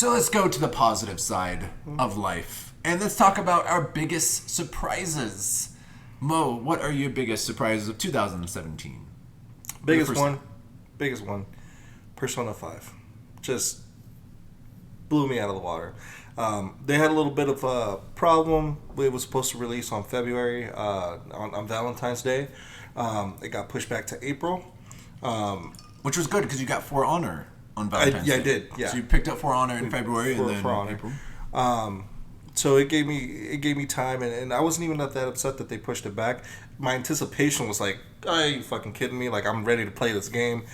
So let's go to the positive side of life. And let's talk about our biggest surprises. Mo, what are your biggest surprises of 2017? Biggest one. Persona 5. Just blew me out of the water. They had a little bit of a problem. It was supposed to release on February, on Valentine's Day. It got pushed back to April. Which was good because you got For Honor on Valentine's Day. I did. Yeah. So you picked up For Honor in February and then April. So it gave me time, and I wasn't even that upset that they pushed it back. My anticipation was like, "Are you fucking kidding me? Like, I'm ready to play this game."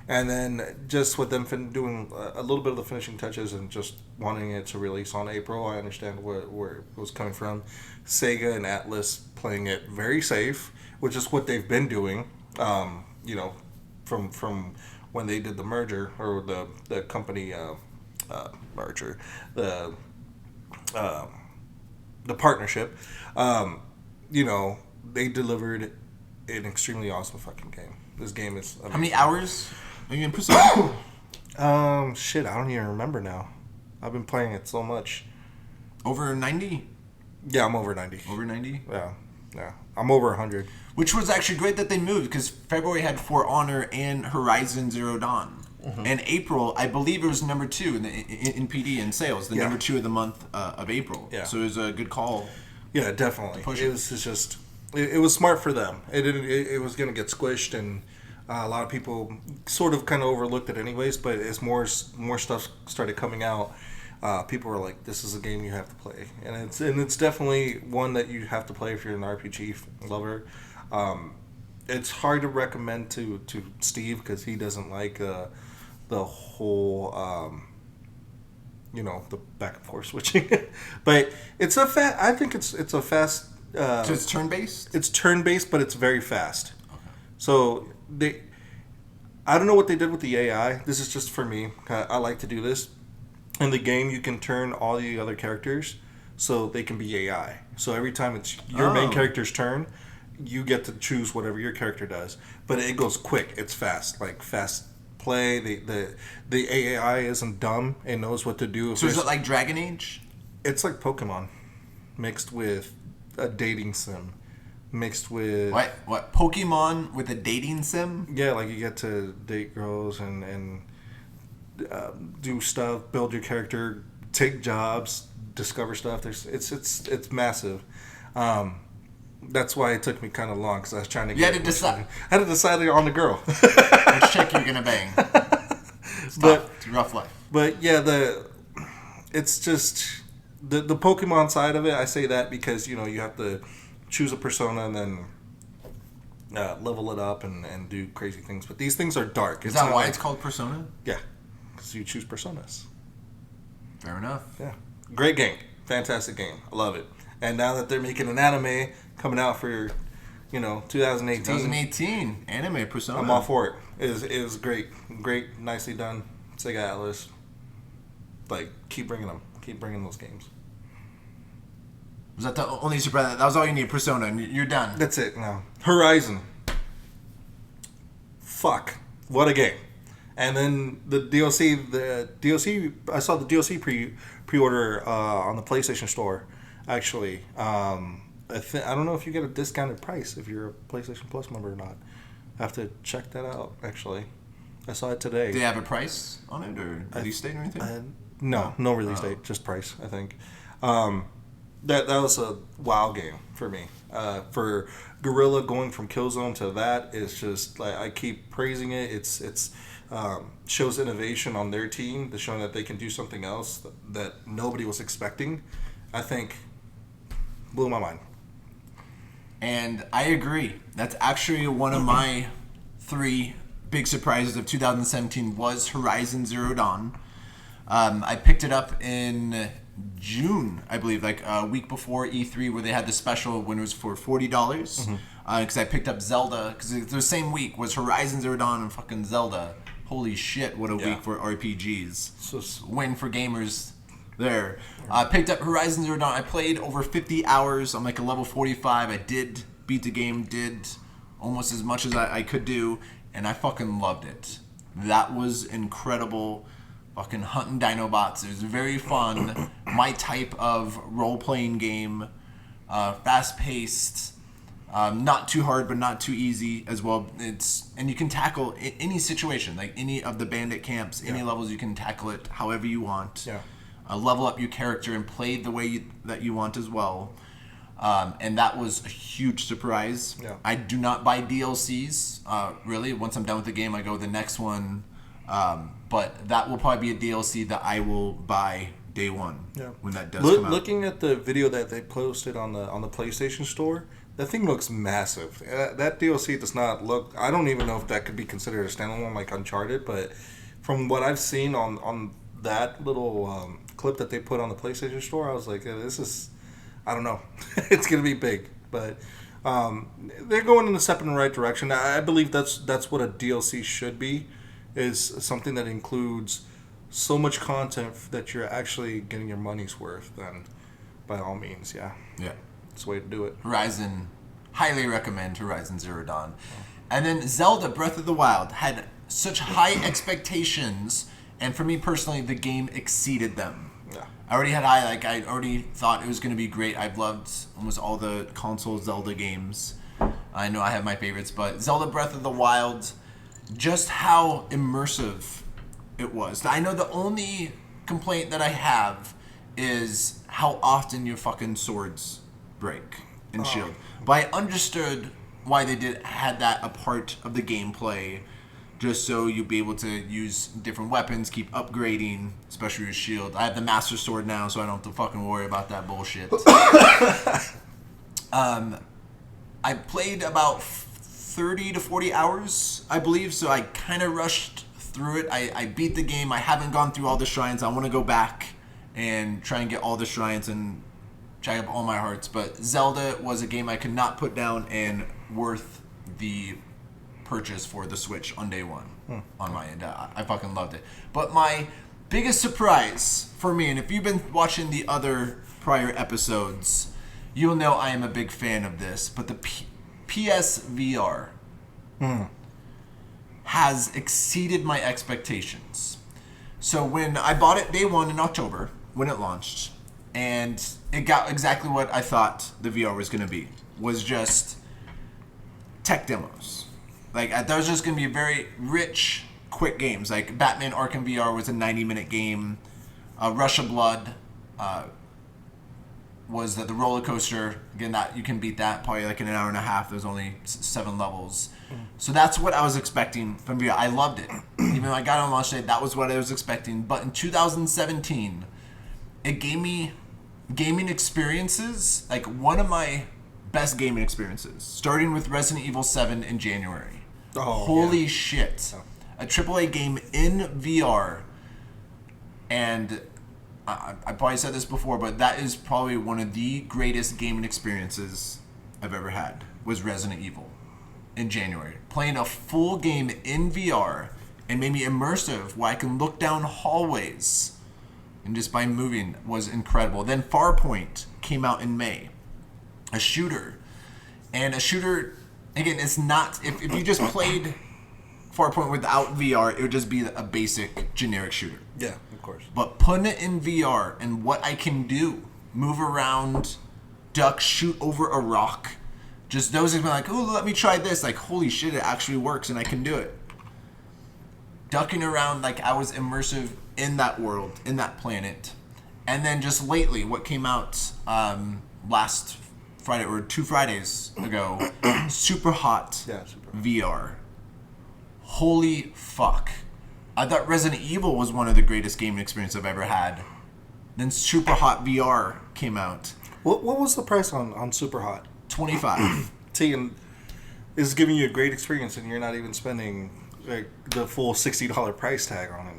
And then just with them doing a little bit of the finishing touches and just wanting it to release on April, I understand where it was coming from. Sega and Atlus playing it very safe, which is what they've been doing. From when they did the merger or the company merger, the partnership. They delivered an extremely awesome fucking game. This game is amazing. How many hours are you in Persona? Shit, I don't even remember now. I've been playing it so much. Over 90? Yeah, I'm over 90. Over 90? Yeah. I'm over 100. Which was actually great that they moved because February had For Honor and Horizon Zero Dawn. Mm-hmm. And April, I believe it was number 2 in PD in sales, the number 2 of the month of April. Yeah. So it was a good call. Yeah, definitely. It was just, it was smart for them. It was going to get squished, and a lot of people sort of kind of overlooked it anyways. But as more stuff started coming out, people were like, "This is a game you have to play," and it's definitely one that you have to play if you're an RPG lover. It's hard to recommend to Steve because he doesn't like the whole the back and forth switching. But it's I think it's a fast. So it's turn based. It's turn based, but it's very fast. Okay. So I don't know what they did with the AI. This is just for me. I like to do this. In the game, you can turn all the other characters so they can be AI. So every time it's your main character's turn, you get to choose whatever your character does. But it goes quick. It's fast. Like fast play. The AI isn't dumb. It knows what to do. So is it like Dragon Age? It's like Pokemon mixed with a dating sim. Mixed with... What? Pokemon with a dating sim? Yeah, like you get to date girls and do stuff, build your character, take jobs, discover stuff. It's massive. That's why it took me kind of long because I was trying to get... I had to decide on the girl. Which chick you're gonna bang? It's a rough life. But yeah, it's just the Pokemon side of it. I say that because you have to choose a persona and then level it up and do crazy things. But these things are dark. Is that why it's called Persona? Yeah. So you choose personas. Fair enough. Yeah. Great game. Fantastic game. I love it. And now that they're making an anime coming out for, 2018. 2018. Anime Persona. I'm all for it. It was great. Great. Nicely done. Sega Atlus. Like, keep bringing them. Keep bringing those games. Was that the only surprise? That was all you need, Persona, and you're done. That's it now. Horizon. Fuck. What a game. And then the DLC, I saw the DLC pre-order on the PlayStation Store, actually. I don't know if you get a discounted price if you're a PlayStation Plus member or not. I have to check that out, actually. I saw it today. Do they have a price on it or release date or anything? No release date, just price, I think. That was a wow game for me. For Guerrilla going from Killzone to that is just like I keep praising it. It's shows innovation on their team. They're showing that they can do something else that nobody was expecting. I think blew my mind. And I agree. That's actually one of my 3 big surprises of 2017 was Horizon Zero Dawn. I picked it up in June, I believe, like a week before E3, where they had the special when it was for $40. Because I picked up Zelda, because the same week was Horizon Zero Dawn and fucking Zelda. Holy shit, what a week for RPGs. So win for gamers there. I picked up Horizon Zero Dawn. I played over 50 hours. I'm like a level 45. I did beat the game, did almost as much as I could do, and I fucking loved it. That was incredible. fucking hunting Dinobots. It was very fun. My type of role-playing game. Fast-paced. Not too hard, but not too easy as well. And you can tackle any situation, like any of the bandit camps, any levels. You can tackle it however you want. Yeah. Level up your character and play the way that you want as well. And that was a huge surprise. Yeah. I do not buy DLCs. Really, once I'm done with the game, I go the next one. But that will probably be a DLC that I will buy day one. Yeah. When that does come out. Looking at the video that they posted on the PlayStation Store. That thing looks massive. That DLC does not look... I don't even know if that could be considered a standalone like Uncharted, but from what I've seen on that little clip that they put on the PlayStation Store, I was like, this is... I don't know. It's going to be big. But they're going in the step in the right direction. I believe that's what a DLC should be, is something that includes so much content that you're actually getting your money's worth. Then, by all means, yeah. Yeah. That's the way to do it. Horizon, highly recommend Horizon Zero Dawn. And then Zelda Breath of the Wild had such high expectations, and for me personally, the game exceeded them. Yeah. I already had high, I already thought it was going to be great. I've loved almost all the console Zelda games. I know I have my favorites, but Zelda Breath of the Wild, just how immersive it was. I know the only complaint that I have is how often your fucking swords break and shield. But I understood why they had that a part of the gameplay, just so you'd be able to use different weapons, keep upgrading, especially your shield. I have the Master Sword now, so I don't have to fucking worry about that bullshit. I played about 30 to 40 hours, I believe, so I kind of rushed through it. I beat the game. I haven't gone through all the shrines. I want to go back and try and get all the shrines and jack up all my hearts. But Zelda was a game I could not put down and worth the purchase for the Switch on day one on my end. I fucking loved it. But my biggest surprise for me, and if you've been watching the other prior episodes, you'll know I am a big fan of this, but the PSVR has exceeded my expectations. So when I bought it day one in October, when it launched, and it got exactly what I thought the VR was going to be, was just tech demos. Like, I thought it was just going to be very rich, quick games. Like, Batman Arkham VR was a 90-minute game. Rush of Blood was the roller coaster. Again, that you can beat that probably like in an hour and a half. There's only 7 levels. So that's what I was expecting from VR. I loved it. Even though I got it on launch day, that was what I was expecting. But in 2017, it gave me gaming experiences, like one of my best gaming experiences, starting with Resident Evil 7 in January. Holy shit. A AAA game in VR. And I probably said this before, but that is probably one of the greatest gaming experiences I've ever had, was Resident Evil in January. Playing a full game in VR and made me immersive, where I can look down hallways and just by moving was incredible. Then Farpoint came out in May. A shooter. And a shooter, again, it's not... If you just played Farpoint without VR, it would just be a basic, generic shooter. Yeah, of course. But putting it in VR and what I can do, move around, duck, shoot over a rock, just those have been like, oh, let me try this. Like, holy shit, it actually works and I can do it. Ducking around, like, I was immersive in that world, in that planet. And then just lately, what came out last Friday, or 2 Fridays ago, Super Hot VR. Holy fuck. I thought Resident Evil was one of the greatest gaming experiences I've ever had. Then Super Hot VR came out. What was the price on Super Hot? $25. See, and it's giving you a great experience, and you're not even spending like the full $60 price tag on it.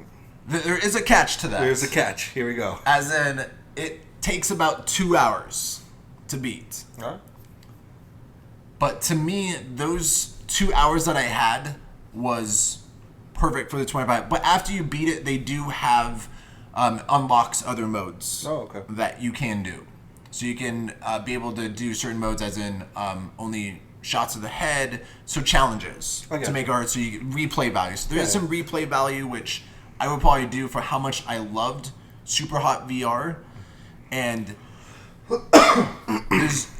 There is a catch to that. There's a catch. Here we go. As in, it takes about 2 hours to beat. All right. But to me, those 2 hours that I had was perfect for the 25. But after you beat it, they do have unlocks other modes that you can do. So you can be able to do certain modes, as in only shots of the head, so challenges to make art, so you get replay value. So there is some replay value, which I would probably do for how much I loved Super Hot VR. And there's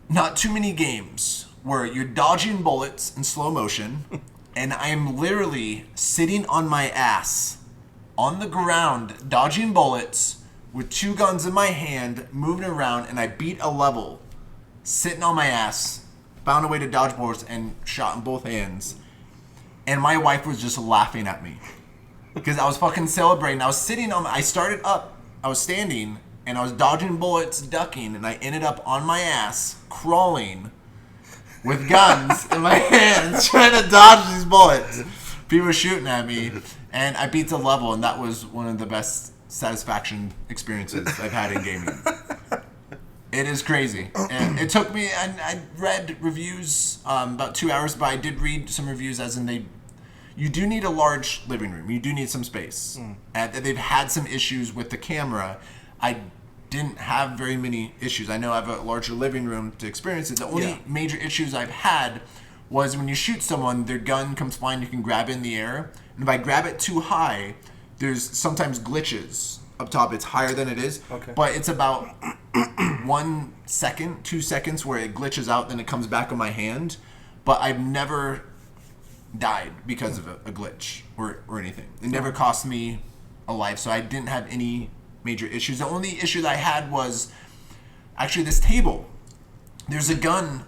not too many games where you're dodging bullets in slow motion, and I'm literally sitting on my ass on the ground, dodging bullets with 2 guns in my hand, moving around, and I beat a level, sitting on my ass, found a way to dodge bullets, and shot in both hands. And my wife was just laughing at me because I was fucking celebrating. I was sitting on, I started up, I was standing, and I was dodging bullets, ducking, and I ended up on my ass, crawling, with guns in my hands, trying to dodge these bullets. People were shooting at me, and I beat the level, and that was one of the best satisfaction experiences I've had in gaming. It is crazy. And it took me, I read reviews about 2 hours, but I did read some reviews as in you do need a large living room. You do need some space. And they've had some issues with the camera. I didn't have very many issues. I know I have a larger living room to experience it. The only major issues I've had was when you shoot someone, their gun comes flying, you can grab it in the air. And if I grab it too high, there's sometimes glitches up top. It's higher than it is. Okay. But it's about 1 second, 2 seconds where it glitches out, then it comes back on my hand. But I've never died because of a glitch or anything. It never cost me a life, so I didn't have any major issues. The only issue that I had was actually this table. There's a gun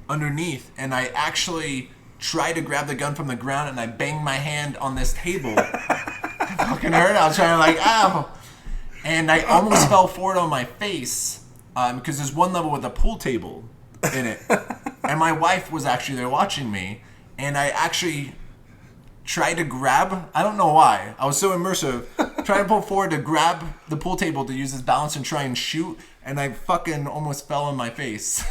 underneath, and I actually tried to grab the gun from the ground, and I banged my hand on this table. It fucking hurt. I was trying to like, ow. And I almost fell forward on my face because there's one level with a pool table in it. And my wife was actually there watching me, and I actually tried to grab, I don't know why, I was so immersive, trying to pull forward to grab the pool table to use this balance and try and shoot, and I fucking almost fell on my face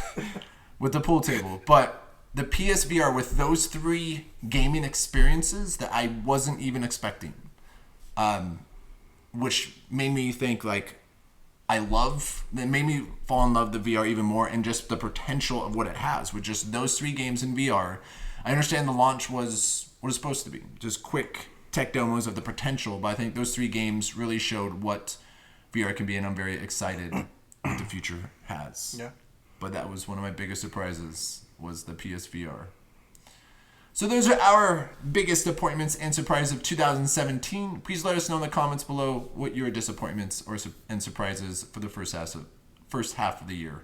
with the pool table. But the PSVR with those 3 gaming experiences that I wasn't even expecting, which made me think like, it made me fall in love with the VR even more, and just the potential of what it has with just those 3 games in VR. I understand the launch was what it's supposed to be, just quick tech demos of the potential, but I think those 3 games really showed what VR can be, and I'm very excited what the future has. Yeah. But that was one of my biggest surprises, was the PSVR. So those are our biggest appointments and surprises of 2017. Please let us know in the comments below what your disappointments and surprises for the first half of the year